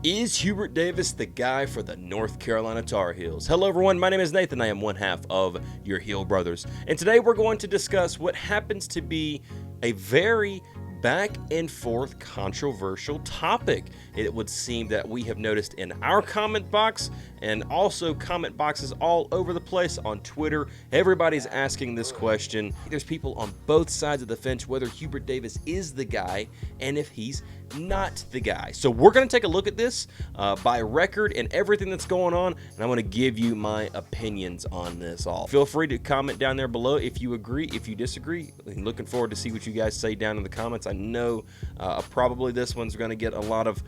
Is Hubert Davis the guy for the North Carolina Tar Heels? Hello everyone, my name is Nathan. I am one half of your Heel Brothers. And today we're going to discuss what happens to be a very back and forth controversial topic. It would seem that we have noticed in our comment box and also comment boxes all over the place on Twitter. Everybody's asking this question. There's people on both sides of the fence whether Hubert Davis is the guy and if he's not the guy. So we're going to take a look at this by record and everything that's going on, and I'm going to give you my opinions on this all. Feel free to comment down there below if you agree, if you disagree. I'm looking forward to see what you guys say down in the comments. I know probably this one's going to get a lot of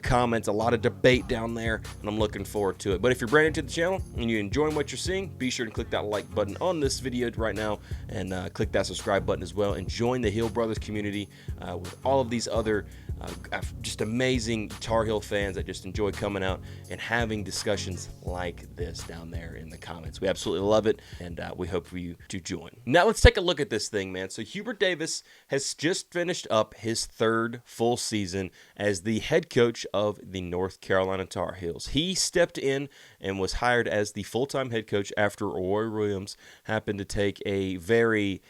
comments, a lot of debate down there, and I'm looking forward to it. But if you're brand new to the channel and you're enjoying what you're seeing, be sure to click that like button on this video right now and click that subscribe button as well, and join the Heel Brothers community with all of these other just amazing Tar Heel fans that just enjoy coming out and having discussions like this down there in the comments. We absolutely love it, and we hope for you to join. Now let's take a look at this thing, man. So Hubert Davis has just finished up his third full season as the head coach of the North Carolina Tar Heels. He stepped in and was hired as the full-time head coach after Roy Williams happened to take a very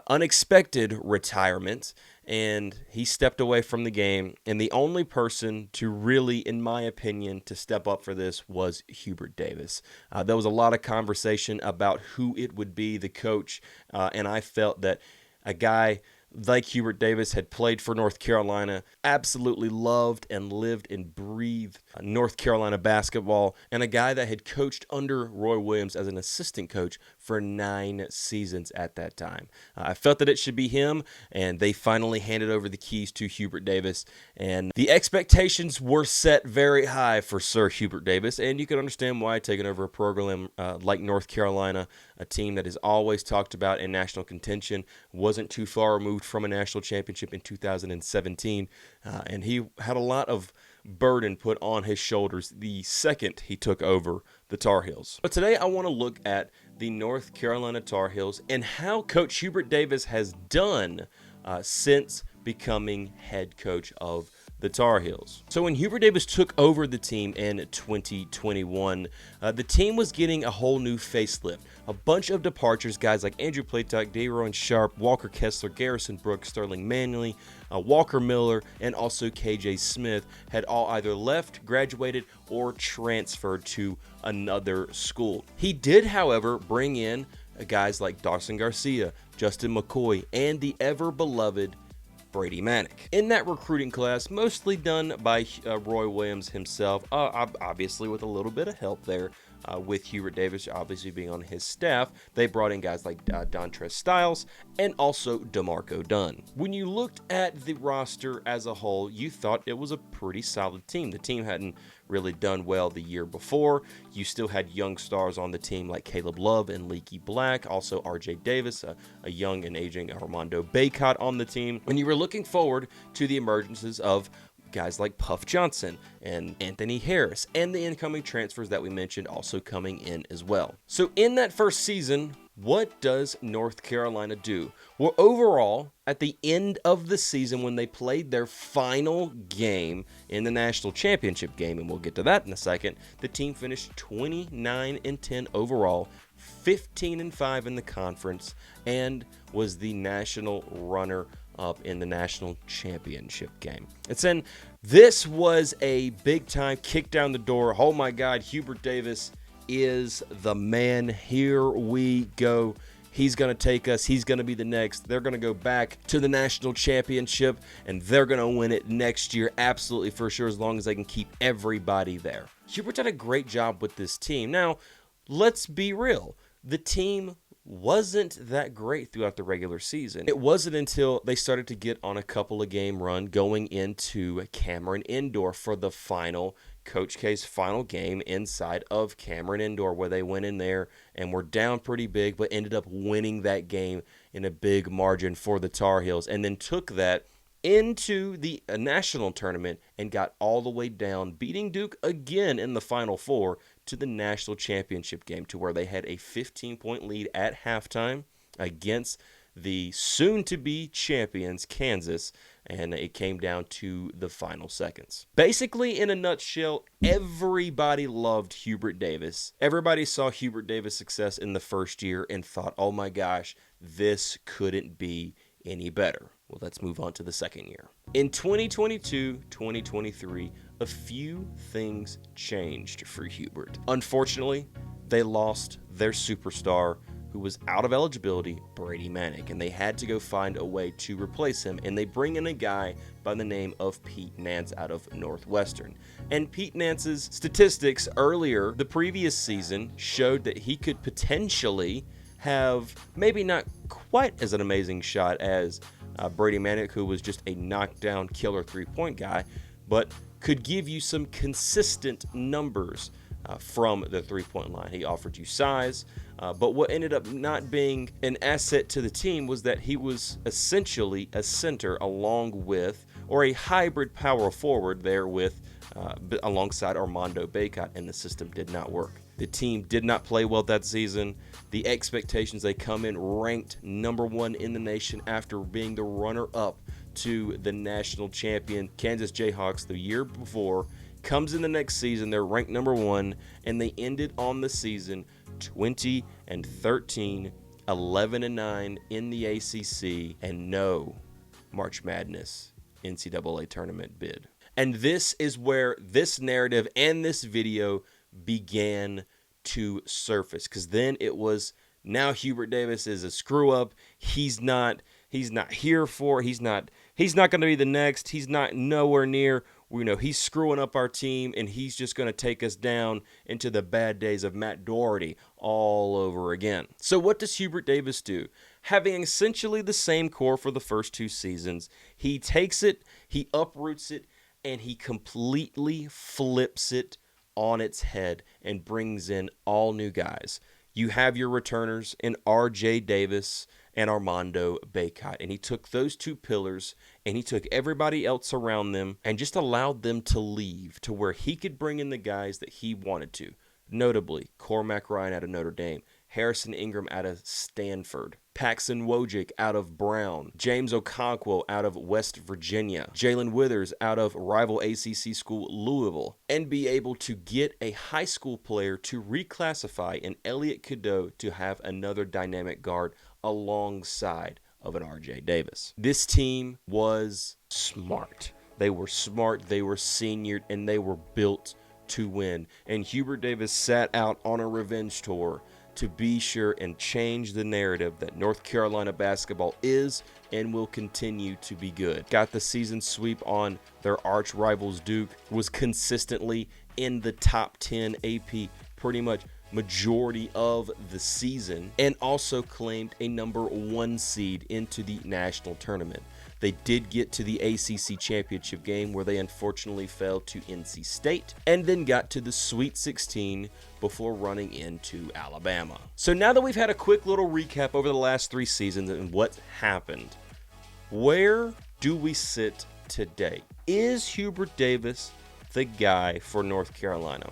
unexpected retirement, and he stepped away from the game. And the only person to really, in my opinion, to step up for this was Hubert Davis. There was a lot of conversation about who it would be, the coach, and I felt that a guy like Hubert Davis had played for North Carolina, absolutely loved and lived and breathed North Carolina basketball, and a guy that had coached under Roy Williams as an assistant coach for 9 seasons at that time. I felt that it should be him, and they finally handed over the keys to Hubert Davis, and the expectations were set very high for Sir Hubert Davis, and you can understand why, taking over a program like North Carolina, a team that is always talked about in national contention, wasn't too far removed from a national championship in 2017, and he had a lot of burden put on his shoulders the second he took over the Tar Heels. But today I want to look at the North Carolina Tar Heels and how Coach Hubert Davis has done since becoming head coach of the Tar Heels. So when Hubert Davis took over the team in 2021, the team was getting a whole new facelift. A bunch of departures, guys like Andrew Platok, Daron Sharp, Walker Kessler, Garrison Brooks, Sterling Manley, Walker Miller, and also KJ Smith had all either left, graduated, or transferred to another school. He did, however, bring in guys like Dawson Garcia, Justin McCoy, and the ever-beloved Brady Manick. In that recruiting class, mostly done by Roy Williams himself, obviously with a little bit of help there with Hubert Davis obviously being on his staff. They brought in guys like Dontrez Styles and also DeMarco Dunn. When you looked at the roster as a whole, you thought it was a pretty solid team. The team hadn't really done well the year before. You still had young stars on the team like Caleb Love and Leaky Black, also RJ Davis, a young and aging Armando Bacot on the team. And you were looking forward to the emergences of guys like Puff Johnson and Anthony Harris, and the incoming transfers that we mentioned also coming in as well. So in that first season, what does North Carolina do? Well, overall, at the end of the season, when they played their final game in the national championship game, and we'll get to that in a second, the team finished 29-10 overall, 15-5 in the conference, and was the national runner up in the national championship game. And then this was a big time kick down the door. Oh my God, Hubert Davis is the man. Here we go. He's going to take us. He's going to be the next. They're going to go back to the national championship, and they're going to win it next year. Absolutely, for sure, as long as they can keep everybody there. Hubert did a great job with this team. Now, let's be real. The team wasn't that great throughout the regular season. It wasn't until they started to get on a couple of game run going into Cameron Indoor for the final Coach K's final game inside of Cameron Indoor, where they went in there and were down pretty big, but ended up winning that game in a big margin for the Tar Heels, and then took that into the national tournament and got all the way down, beating Duke again in the Final Four to the national championship game, to where they had a 15-point lead at halftime against the soon-to-be champions, Kansas, and it came down to the final seconds. Basically, in a nutshell, everybody loved Hubert Davis. Everybody saw Hubert Davis' success in the first year and thought, oh my gosh, this couldn't be any better. Well, let's move on to the second year. In 2022-2023, a few things changed for Hubert. Unfortunately, they lost their superstar, who was out of eligibility, Brady Manick, and they had to go find a way to replace him, and they bring in a guy by the name of Pete Nance out of Northwestern. And Pete Nance's statistics earlier, the previous season, showed that he could potentially have maybe not quite as an amazing shot as Brady Manick, who was just a knockdown killer three-point guy, but could give you some consistent numbers from the three-point line. He offered you size, but what ended up not being an asset to the team was that he was essentially a center along with, or a hybrid power forward there with, alongside Armando Bacot, and the system did not work. The team did not play well that season. The expectations, they come in ranked number 1 in the nation after being the runner-up to the national champion Kansas Jayhawks the year before. Comes in the next season, they're ranked number 1, and they ended on the season 20-13, 11-9 in the ACC, and no March Madness NCAA tournament bid. And this is where this narrative and this video began to surface, because then it was, now Hubert Davis is a screw up. He's not here for, he's not going to be the next. He's not nowhere near. He's screwing up our team, and he's just going to take us down into the bad days of Matt Doherty all over again. So what does Hubert Davis do? Having essentially the same core for the first 2 seasons, he takes it, he uproots it, and he completely flips it on its head and brings in all new guys. You have your returners in R.J. Davis and Armando Bacot, and he took those 2 pillars and he took everybody else around them and just allowed them to leave to where he could bring in the guys that he wanted to. Notably, Cormac Ryan out of Notre Dame, Harrison Ingram out of Stanford, Paxson Wojcik out of Brown, James Okonkwo out of West Virginia, Jalen Withers out of rival ACC school Louisville, and be able to get a high school player to reclassify in Elliot Cadeau to have another dynamic guard alongside of an RJ Davis. This team was smart. They were smart, they were seniored, and they were built to win. And Hubert Davis sat out on a revenge tour to be sure and change the narrative that North Carolina basketball is and will continue to be good. Got the season sweep on their arch rivals Duke, was consistently in the top 10 AP pretty much majority of the season, and also claimed a number 1 seed into the national tournament. They did get to the ACC championship game where they unfortunately fell to NC State, and then got to the Sweet 16 before running into Alabama. So now that we've had a quick little recap over the last 3 seasons and what's happened, where do we sit today? Is Hubert Davis the guy for North Carolina?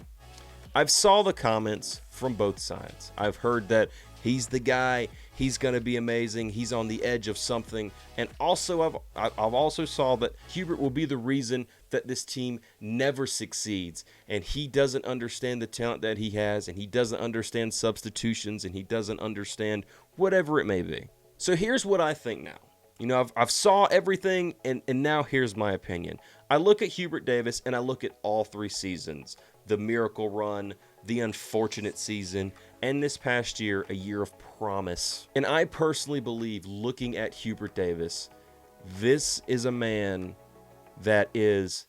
I've saw the comments from both sides. I've heard that he's the guy, he's going to be amazing, he's on the edge of something, and also I've also saw that Hubert will be the reason that this team never succeeds, and he doesn't understand the talent that he has, and he doesn't understand substitutions, and he doesn't understand whatever it may be. So here's what I think now. I've saw everything, and now here's my opinion. I look at Hubert Davis, and I look at all 3 seasons. The miracle run, the unfortunate season, and this past year, a year of promise. And I personally believe, looking at Hubert Davis, this is a man that is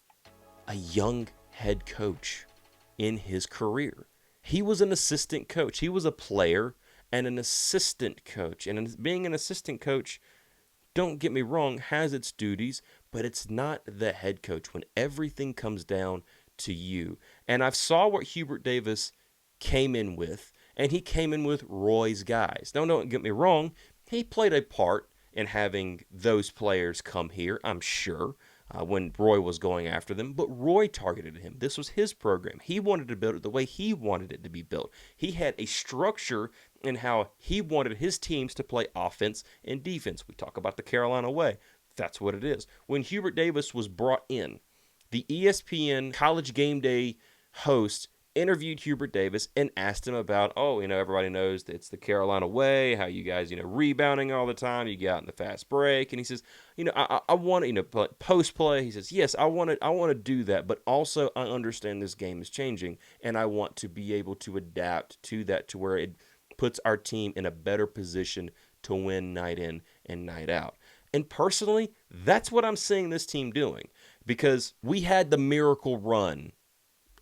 a young head coach in his career. He was an assistant coach. He was a player and an assistant coach. And being an assistant coach, don't get me wrong, has its duties, but it's not the head coach when everything comes down to you. And I've saw what Hubert Davis came in with, and he came in with Roy's guys. Now, don't get me wrong, he played a part in having those players come here, I'm sure, when Roy was going after them, but Roy targeted him. This was his program. He wanted to build it the way he wanted it to be built. He had a structure in how he wanted his teams to play offense and defense. We talk about the Carolina way. That's what it is. When Hubert Davis was brought in, the ESPN College Game Day host interviewed Hubert Davis and asked him about, everybody knows that it's the Carolina way, how you guys, rebounding all the time, you get out in the fast break. And he says, I want to, post play. He says, yes, I want to do that, but also I understand this game is changing, and I want to be able to adapt to that to where it puts our team in a better position to win night in and night out. And personally, that's what I'm seeing this team doing, because we had the miracle run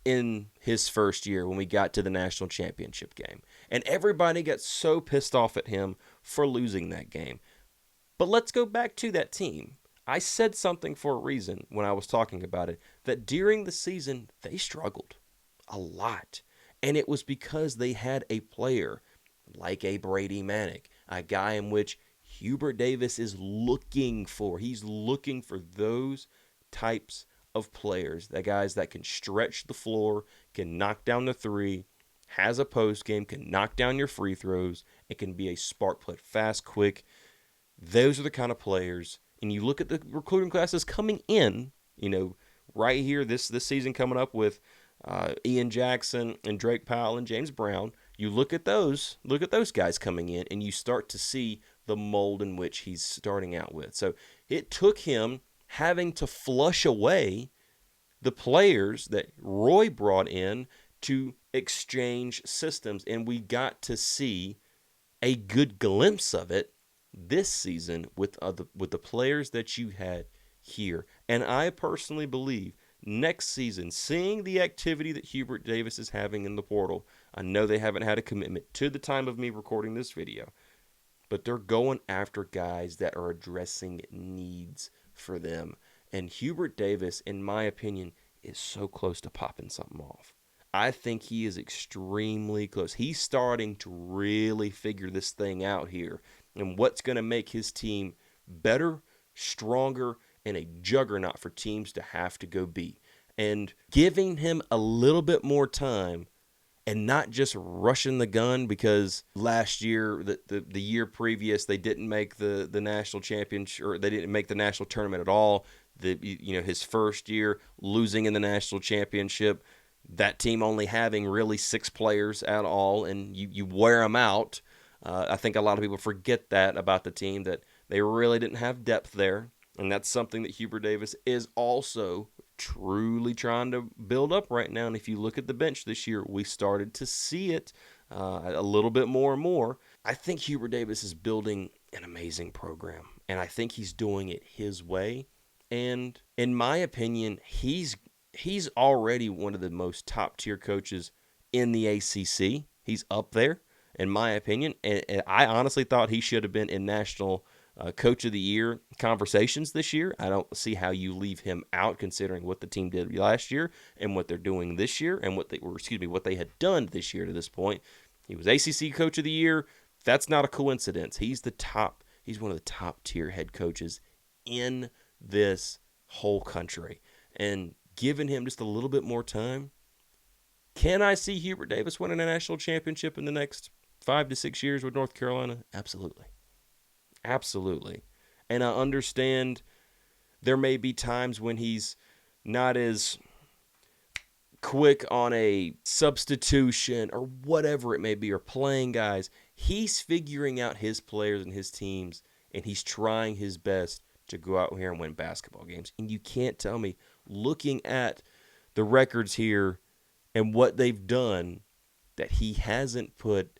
in his first year when we got to the national championship game. And everybody got so pissed off at him for losing that game. But let's go back to that team. I said something for a reason when I was talking about it, that during the season, they struggled a lot. And it was because they had a player like a Brady Manick, a guy in which Hubert Davis is looking for. He's looking for those types of players, that guys that can stretch the floor, can knock down the three, has a post game, can knock down your free throws, and can be a spark plug, fast, quick. Those are the kind of players. And you look at the recruiting classes coming in, right here this season coming up with Ian Jackson and Drake Powell and James Brown. You look at those guys coming in, and you start to see the mold in which he's starting out with. So it took him having to flush away the players that Roy brought in to exchange systems, and we got to see a good glimpse of it this season with the players that you had here. And I personally believe next season, seeing the activity that Hubert Davis is having in the portal, I know they haven't had a commitment to the time of me recording this video, but they're going after guys that are addressing needs for them. And Hubert Davis, in my opinion, is so close to popping something off. I think he is extremely close. He's starting to really figure this thing out here, and what's going to make his team better, stronger, and a juggernaut for teams to have to go beat. And giving him a little bit more time and not just rushing the gun, because last year, the year previous, they didn't make the national championship, or they didn't make the national tournament at all. His first year losing in the national championship, that team only having really 6 players at all, and you wear them out. I think a lot of people forget that about the team, that they really didn't have depth there, and that's something that Hubert Davis is also truly trying to build up right now. And if you look at the bench this year, we started to see it a little bit more and more. I think Hubert Davis is building an amazing program, and I think he's doing it his way. And in my opinion, he's already one of the most top-tier coaches in the ACC. He's up there, in my opinion. And I honestly thought he should have been in National Coach of the Year conversations this year. I don't see how you leave him out, considering what the team did last year and what they're doing this year, and what they had done this year to this point. He was ACC Coach of the Year. That's not a coincidence. He's one of the top-tier head coaches in this whole country. And giving him just a little bit more time, can I see Hubert Davis winning a national championship in the next 5 to 6 years with North Carolina? Absolutely. Absolutely. And I understand there may be times when he's not as quick on a substitution or whatever it may be, or playing guys. He's figuring out his players and his teams, and he's trying his best to go out here and win basketball games. And you can't tell me, looking at the records here and what they've done, that he hasn't put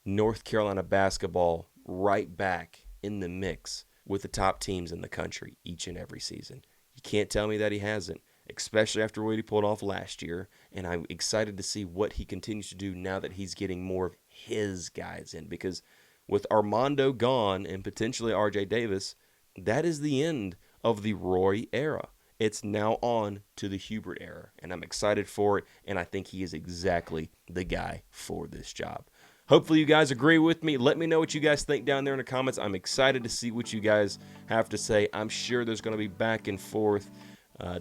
North Carolina basketball right back in the mix with the top teams in the country each and every season. You can't tell me that he hasn't, especially after what he pulled off last year. And I'm excited to see what he continues to do now that he's getting more of his guys in, because with Armando gone and potentially RJ Davis, that is the end of the Roy era. It's now on to the Hubert era, and I'm excited for it, and I think he is exactly the guy for this job. Hopefully you guys agree with me. Let me know what you guys think down there in the comments. I'm excited to see what you guys have to say. I'm sure there's going to be back and forth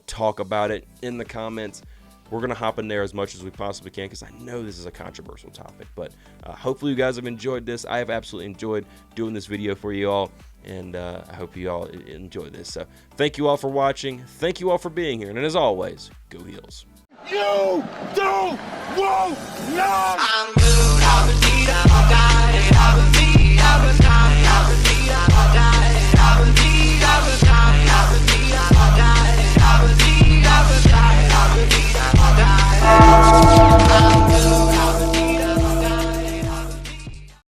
talk about it in the comments. We're going to hop in there as much as we possibly can, because I know this is a controversial topic. But hopefully you guys have enjoyed this. I have absolutely enjoyed doing this video for you all. And I hope you all enjoy this. So thank you all for watching. Thank you all for being here. And as always, go Heels. You don't want none!